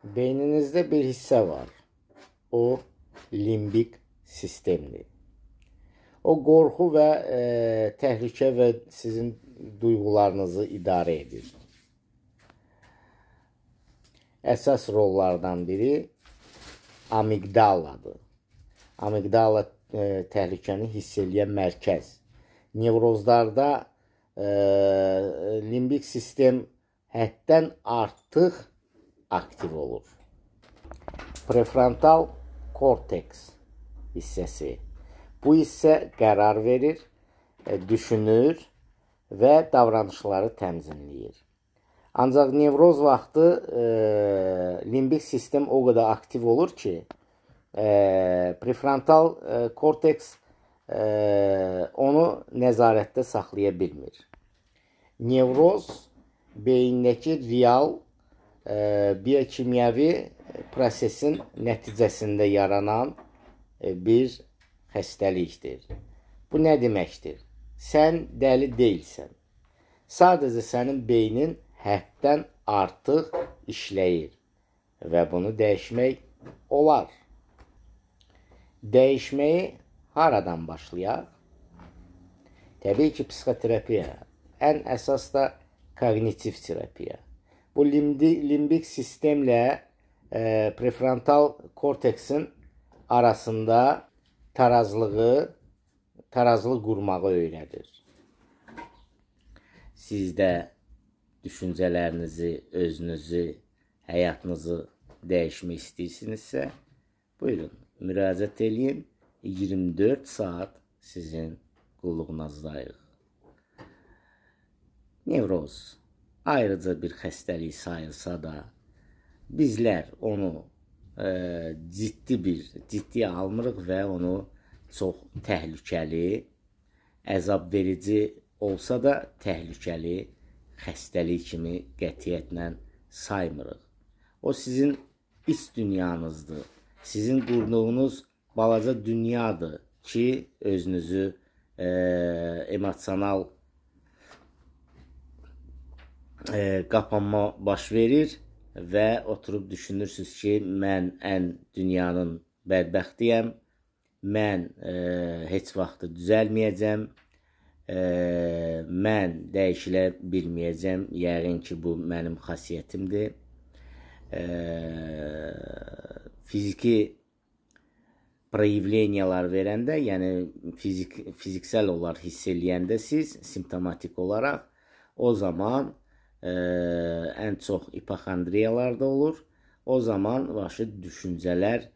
Beyninizdə bir hissə var. O, limbik sistemdir. O, qorxu və təhlükə və sizin duyğularınızı idarə edir. Əsas rollardan biri amigdaladır. Amigdala təhlükəni hiss eləyən mərkəz. Nevrozlarda limbik sistem həddən artıq aktiv olur. Prefrontal korteks hissəsi. Bu hissə qərar verir, düşünür və davranışları tənzimləyir. Ancaq nevroz vaxtı limbik sistem o qədər aktiv olur ki, prefrontal korteks onu nəzarətdə saxlaya bilmir. Nevroz beyindəki real biokimyəvi prosesin nəticəsində yaranan bir xəstəlikdir. Bu nə deməkdir? Sən dəli deyilsən. Sadəcə sənin beynin həddən artıq işləyir və bunu dəyişmək olar. Dəyişməyi haradan başlayaq? Təbii ki, psixoterapiya. Ən əsas da kognitiv terapiya. Bu limbik sistemlə prefrontal korteksin arasında tarazlıq qurmağı öyrədir. Siz də düşüncələrinizi, özünüzü, həyatınızı dəyişmək istəyirsinizsə, buyurun, müraciət eləyin, 24 saat sizin qulluğunuzdayıq. Nevroz ayrıca bir xəstəlik sayılsa da, bizlər onu ciddi almırıq və onu çox təhlükəli, əzab verici olsa da təhlükəli xəstəlik kimi qətiyyətlə saymırıq. O sizin iç dünyanızdır. Sizin qurduğunuz balaca dünyadır ki, özünüzü emosional qapanma baş verir və oturub düşünürsünüz ki, mən dünyanın bədbəxtiyəm, mən heç vaxt düzəlməyəcəm, mən dəyişilə bilməyəcəm, yəqin ki, bu mənim xasiyyətimdir. Fiziki proyevleniyalar verəndə, yəni fiziksel olaraq hiss eləyəndə siz, simptomatik olaraq, o zaman ən çox hipoxondriyalarda olur. O zaman başı düşüncələr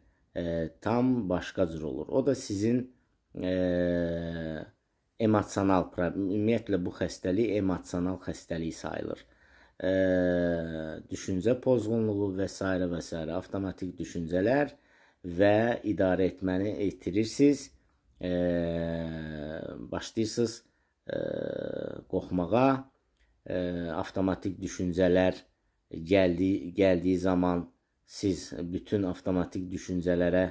tam başqa cür olur. O da sizin emosional problem, ümumiyyətlə bu xəstəlik emosional xəstəlik sayılır. Düşüncə pozğunluğu və s. və s. avtomatik düşüncələr və idarə etməni itirirsiniz. Başlayırsınız qorxmağa. Avtomatik düşüncələr gəldiyi zaman siz bütün avtomatik düşüncələrə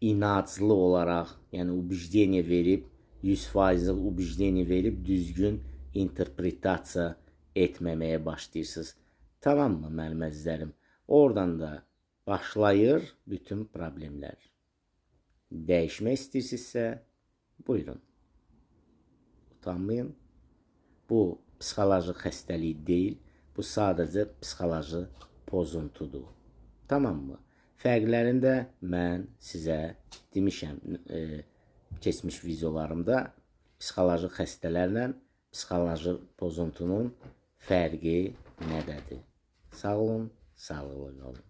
inadlı olaraq, yəni ubicdeniya verib, 100%'lik ubicdeniya verib düzgün interpretasiya etməməyə başlayırsınız. Tamam mı mənim əzizlərim? Oradan da başlayır bütün problemlər. Dəyişmək istəyirsinizsə, buyurun. Utanmayın. Bu psixoloji xəstəlik deyil, bu sadəcə psixoloji pozuntudur. Tamam mı? Fərqlərini də mən sizə demişəm keçmiş videolarımda psixoloji xəstələrlə psixoloji pozuntunun fərqi nədədir? Sağ olun, sağlıqlı qalın.